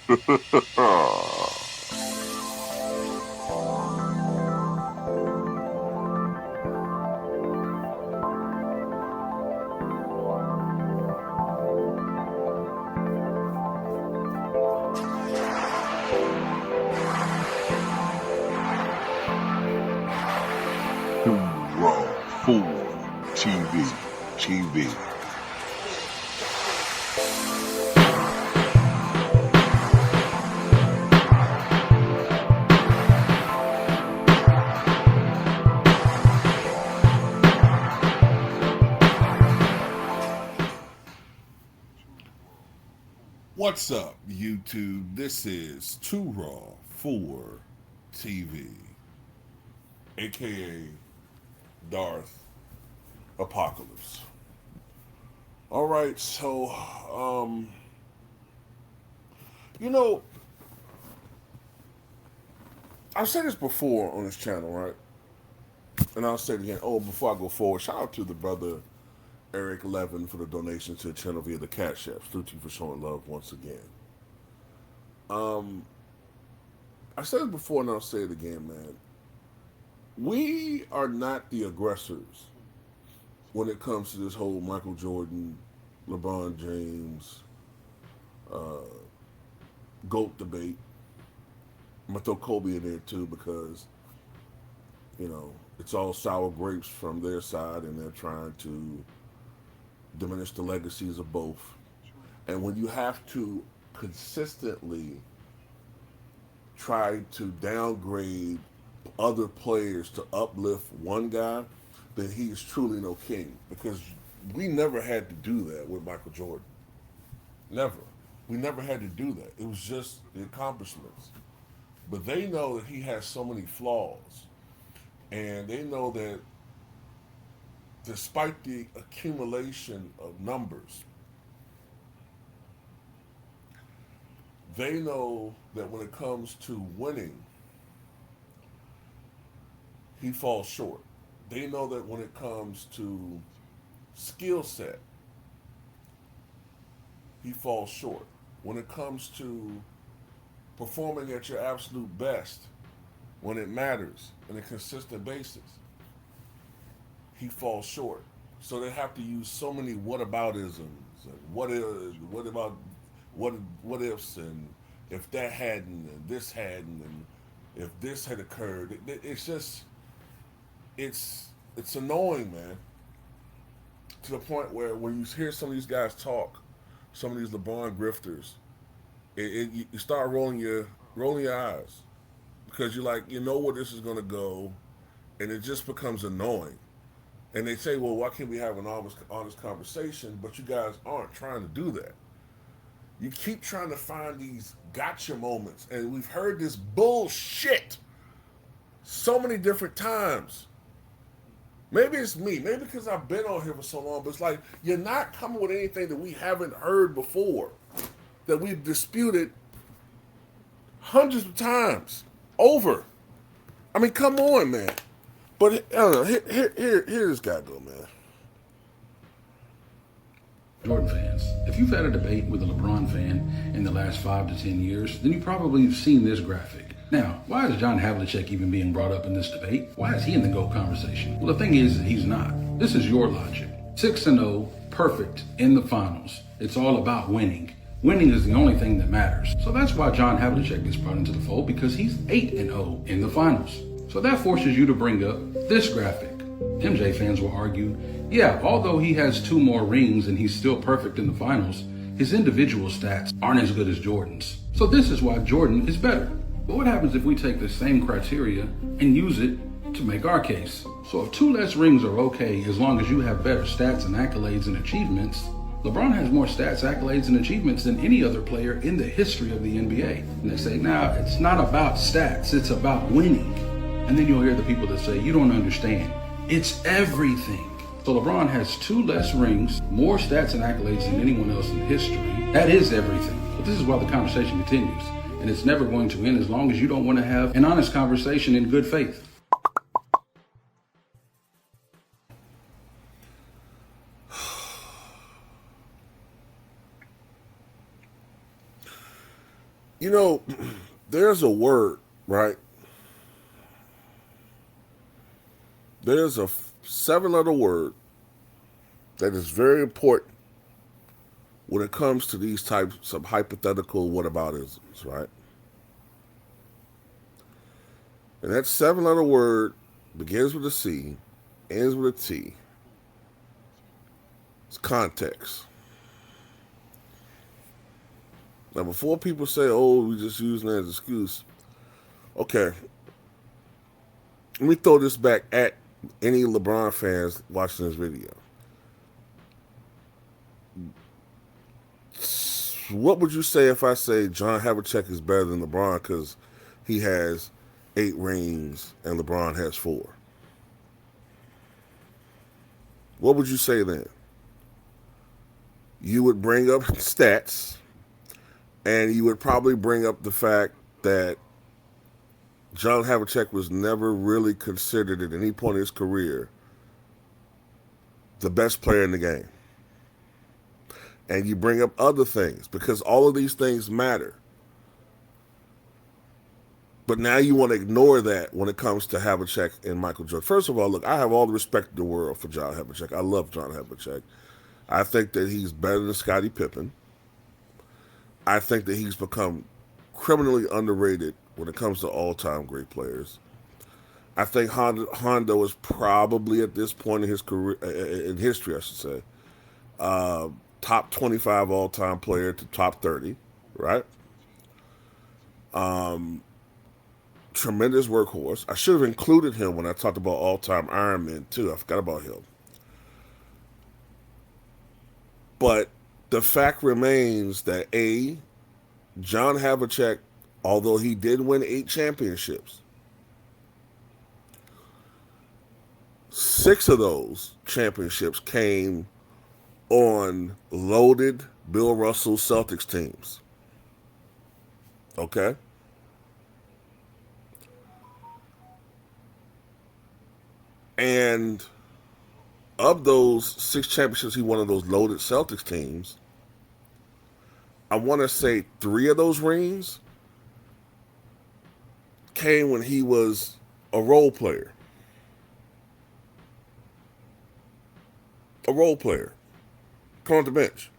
Raw 4 TV. What's up, YouTube? This is Too Raw 4 TV, aka Darth Apocalypse. All right, so I've said this before on this channel, right? And I'll say it again. Oh, before I go forward, shout out to the brother Eric 11 for the donation to the channel via the Cash App. Salute you for showing love once again. I said it before and I'll say it again, man. We are not the aggressors when it comes to this whole Michael Jordan, LeBron James, GOAT debate. I'm going to throw Kobe in there too because, it's all sour grapes from their side and they're trying to diminish the legacies of both. And when you have to consistently try to downgrade other players to uplift one guy, then he is truly no king. Because we never had to do that with Michael Jordan. Never. We never had to do that. It was just the accomplishments. But they know that he has so many flaws. And they know that despite the accumulation of numbers, they know that when it comes to winning, he falls short. They know that when it comes to skill set, he falls short. When it comes to performing at your absolute best, when it matters on a consistent basis, he falls short. So they have to use so many whataboutisms and what ifs and if that hadn't and this hadn't and if this had occurred. It's just it's annoying, man. To the point where when you hear some of these guys talk, some of these LeBron grifters, you start rolling your eyes because you're like, you know where this is going to go, and it just becomes annoying. And they say, well, why can't we have an honest conversation? But you guys aren't trying to do that. You keep trying to find these gotcha moments, and we've heard this bullshit so many different times. Maybe it's me. Maybe because I've been on here for so long, but it's like you're not coming with anything that we haven't heard before, that we've disputed hundreds of times over. I mean, come on, man. But I don't know. Here this guy go, man. Jordan fans, if you've had a debate with a LeBron fan in the last 5 to 10 years, then you probably have seen this graphic. Now, why is John Havlicek even being brought up in this debate? Why is he in the GOAT conversation? Well, the thing is that he's not. This is your logic. 6-0, perfect in the finals. It's all about winning. Winning is the only thing that matters. So that's why John Havlicek gets brought into the fold, because he's 8-0 in the finals. So that forces you to bring up this graphic. MJ fans will argue, yeah, although he has 2 more rings and he's still perfect in the finals, his individual stats aren't as good as Jordan's. So this is why Jordan is better. But what happens if we take the same criteria and use it to make our case? So if 2 less rings are okay as long as you have better stats and accolades and achievements, LeBron has more stats, accolades, and achievements than any other player in the history of the NBA. And they say, nah, it's not about stats, it's about winning. And then you'll hear the people that say, you don't understand. It's everything. So LeBron has 2 less rings, more stats and accolades than anyone else in history. That is everything. But this is why the conversation continues. And it's never going to end as long as you don't want to have an honest conversation in good faith. You know, there's a word, right? There's a 7-letter word that is very important when it comes to these types of hypothetical whataboutisms, right? And that 7-letter word begins with a C, ends with a T. It's context. Now, before people say, oh, we just using that as an excuse, okay, let me throw this back at any LeBron fans watching this video. What would you say if I say John Havlicek is better than LeBron because he has 8 rings and LeBron has 4? What would you say then? You would bring up stats, and you would probably bring up the fact that John Havlicek was never really considered at any point in his career the best player in the game. And you bring up other things because all of these things matter. But now you want to ignore that when it comes to Havlicek and Michael Jordan. First of all, look, I have all the respect in the world for John Havlicek. I love John Havlicek. I think that he's better than Scottie Pippen. I think that he's become criminally underrated when it comes to all-time great players. I think Hondo is probably at this point in his career, in history, I should say, top 25 all-time player to top 30, right? Tremendous workhorse. I should have included him when I talked about all-time Ironman too. I forgot about him. But the fact remains that John Havlicek, although he did win 8 championships, 6 of those championships came on loaded Bill Russell Celtics teams. Okay? And of those 6 championships he won on those loaded Celtics teams, I want to say 3 of those rings came when he was a role player. A role player. Come on the bench.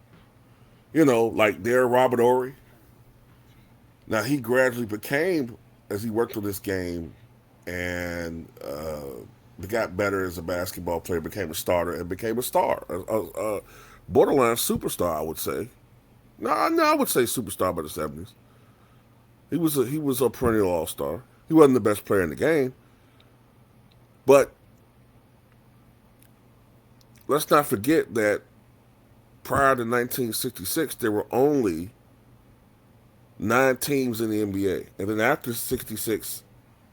You know, like there, Robert Horry. Now, he gradually became, as he worked on this game and got better as a basketball player, became a starter, and became a star. A borderline superstar, I would say. No, I would say superstar by the 70s. He was a perennial all-star. He wasn't the best player in the game. But let's not forget that prior to 1966, there were only 9 teams in the NBA. And then after 66,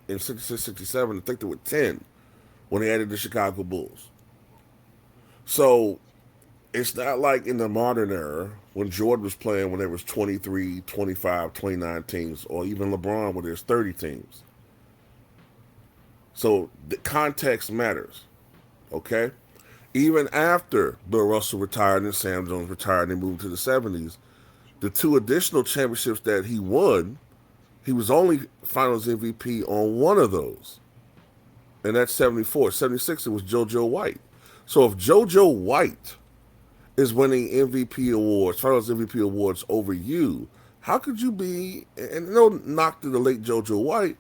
in 66, 67, I think there were 10 when they added the Chicago Bulls. So it's not like in the modern era when Jordan was playing when there was 23, 25, 29 teams, or even LeBron when there's 30 teams. So the context matters, okay? Even after Bill Russell retired and Sam Jones retired and moved to the 70s, the 2 additional championships that he won, he was only Finals MVP on one of those. And that's 74. 76, it was JoJo White. So if JoJo White is winning MVP awards, Finals MVP awards over you, how could you be, and no knock to the late JoJo White,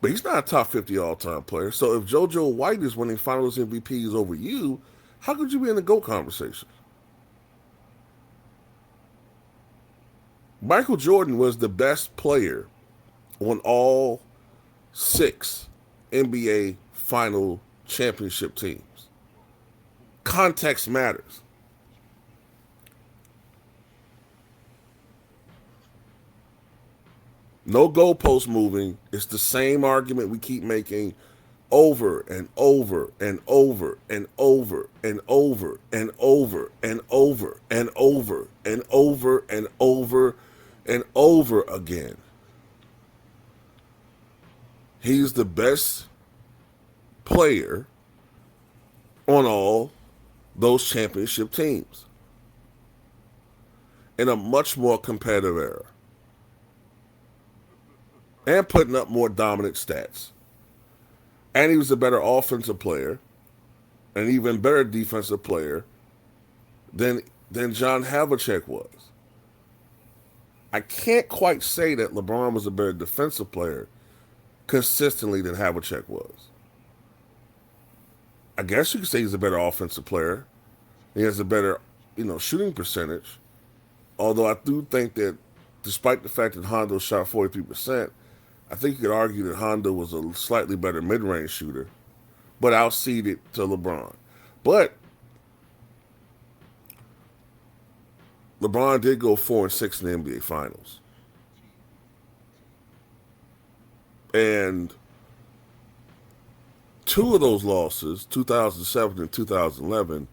but he's not a top 50 all-time player. So if JoJo White is winning Finals MVPs over you, how could you be in the GOAT conversation? Michael Jordan was the best player on all 6 NBA final championship teams. Context matters. No goalpost moving. It's the same argument we keep making over and over and over and over and over and over and over and over and over and over and over again. He's the best player on all those championship teams in a much more competitive era. and putting up more dominant stats. And he was a better offensive player, an even better defensive player than John Havlicek was. I can't quite say that LeBron was a better defensive player consistently than Havlicek was. I guess you could say he's a better offensive player. He has a better, shooting percentage. Although I do think that, despite the fact that Hondo shot 43%, I think you could argue that Hondo was a slightly better mid-range shooter, but outseeded to LeBron. But LeBron did go 4-6 in the NBA Finals. And two of those losses, 2007 and 2011,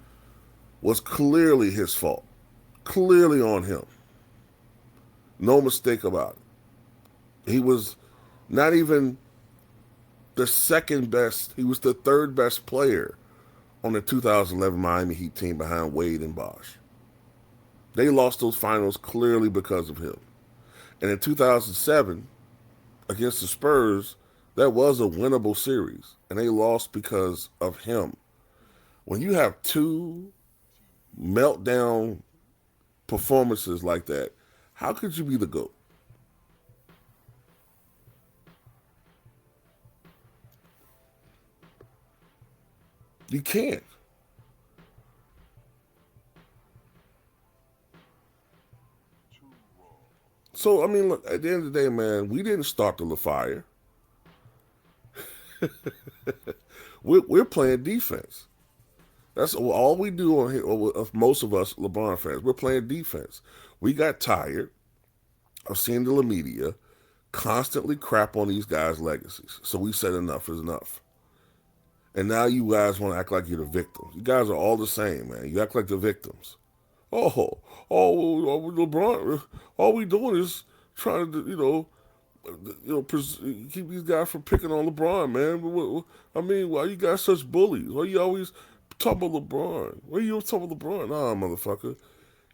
was clearly his fault. Clearly on him. No mistake about it. He was not even the second best. He was the third best player on the 2011 Miami Heat team behind Wade and Bosh. They lost those finals clearly because of him. And in 2007, against the Spurs, that was a winnable series. And they lost because of him. When you have two meltdown performances like that, how could you be the GOAT? You can't. So, I mean, look, at the end of the day, man, we didn't start the Lefire. We're playing defense. That's all we do on here, most of us LeBron fans. We're playing defense. We got tired of seeing the media constantly crap on these guys' legacies. So we said enough is enough. And now you guys want to act like you're the victims. You guys are all the same, man. You act like the victims. Oh, LeBron, all we doing is trying to, keep these guys from picking on LeBron, man. I mean, why you guys such bullies? Why you always talking about LeBron? Why you always talking about LeBron? Nah, motherfucker.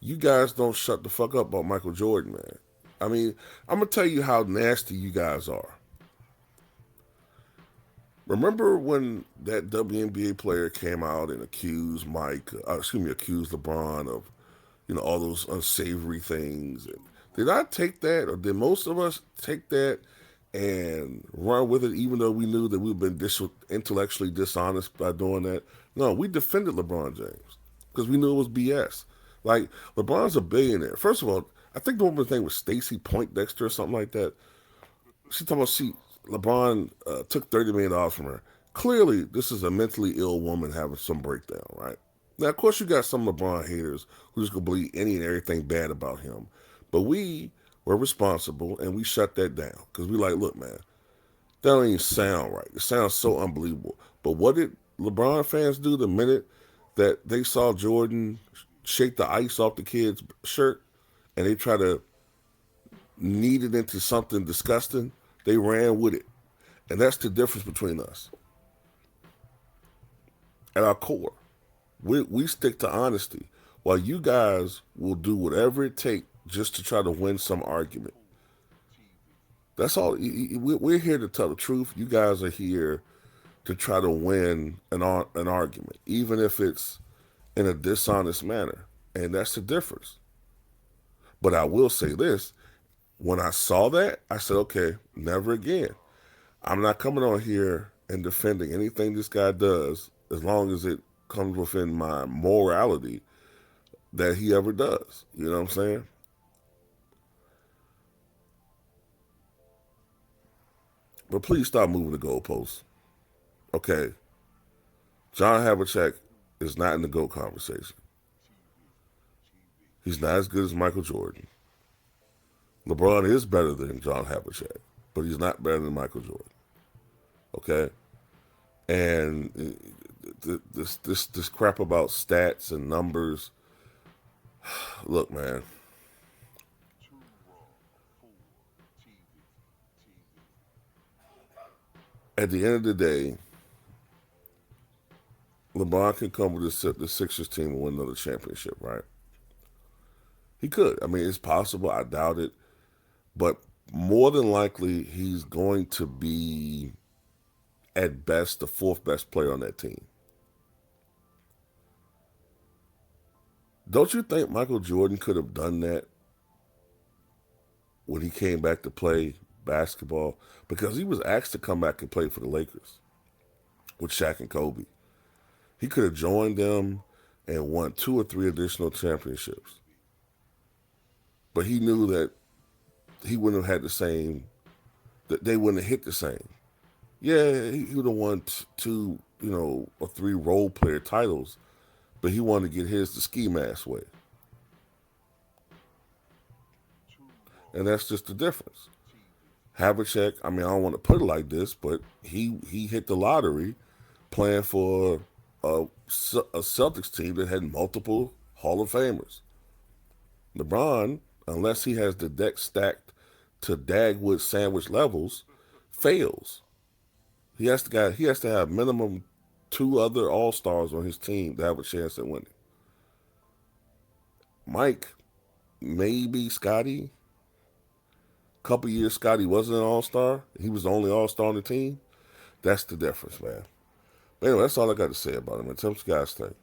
You guys don't shut the fuck up about Michael Jordan, man. I mean, I'm going to tell you how nasty you guys are. Remember when that WNBA player came out and accused accused LeBron of, all those unsavory things? And did I take that, or did most of us take that and run with it, even though we knew that we've been intellectually dishonest by doing that? No, we defended LeBron James because we knew it was BS. Like, LeBron's a billionaire. First of all, I think the woman's name was Stacey Pointdexter or something like that. She talking about LeBron took $30 million from her. Clearly, this is a mentally ill woman having some breakdown, right? Now, of course, you got some LeBron haters who just gonna believe any and everything bad about him. But we were responsible, and we shut that down. Because we like, look, man, that don't even sound right. It sounds so unbelievable. But what did LeBron fans do the minute that they saw Jordan shake the ice off the kid's shirt and they try to knead it into something disgusting? They ran with it. And that's the difference between us. At our core, we stick to honesty, while you guys will do whatever it takes just to try to win some argument. That's all. We're here to tell the truth. You guys are here to try to win an argument, even if it's in a dishonest manner. And that's the difference. But I will say this. When I saw that, I said, okay, never again. I'm not coming on here and defending anything this guy does as long as it comes within my morality that he ever does. You know what I'm saying? But please stop moving the goalposts. Okay. John Havlicek is not in the GOAT conversation. He's not as good as Michael Jordan. LeBron is better than John Havlicek, but he's not better than Michael Jordan. Okay? And this crap about stats and numbers. Look, man. At the end of the day, LeBron can come with the Sixers team and win another championship, right? He could. I mean, it's possible. I doubt it. But more than likely he's going to be at best the fourth best player on that team. Don't you think Michael Jordan could have done that when he came back to play basketball? Because he was asked to come back and play for the Lakers with Shaq and Kobe. He could have joined them and won 2 or 3 additional championships. But he knew that he wouldn't have had the same, that they wouldn't have hit the same. Yeah, he would have won 2, or 3 role player titles, but he wanted to get his the ski mask way. And that's just the difference. Havlicek, I don't want to put it like this, but he hit the lottery playing for a Celtics team that had multiple Hall of Famers. LeBron, unless he has the deck stacked to Dagwood sandwich levels, fails. He has to have minimum 2 other All-Stars on his team to have a chance at winning. Mike, maybe Scotty. Couple years Scotty wasn't an All-Star. He was the only All-Star on the team. That's the difference, man. But anyway, that's all I got to say about him. Tell me what you guys think.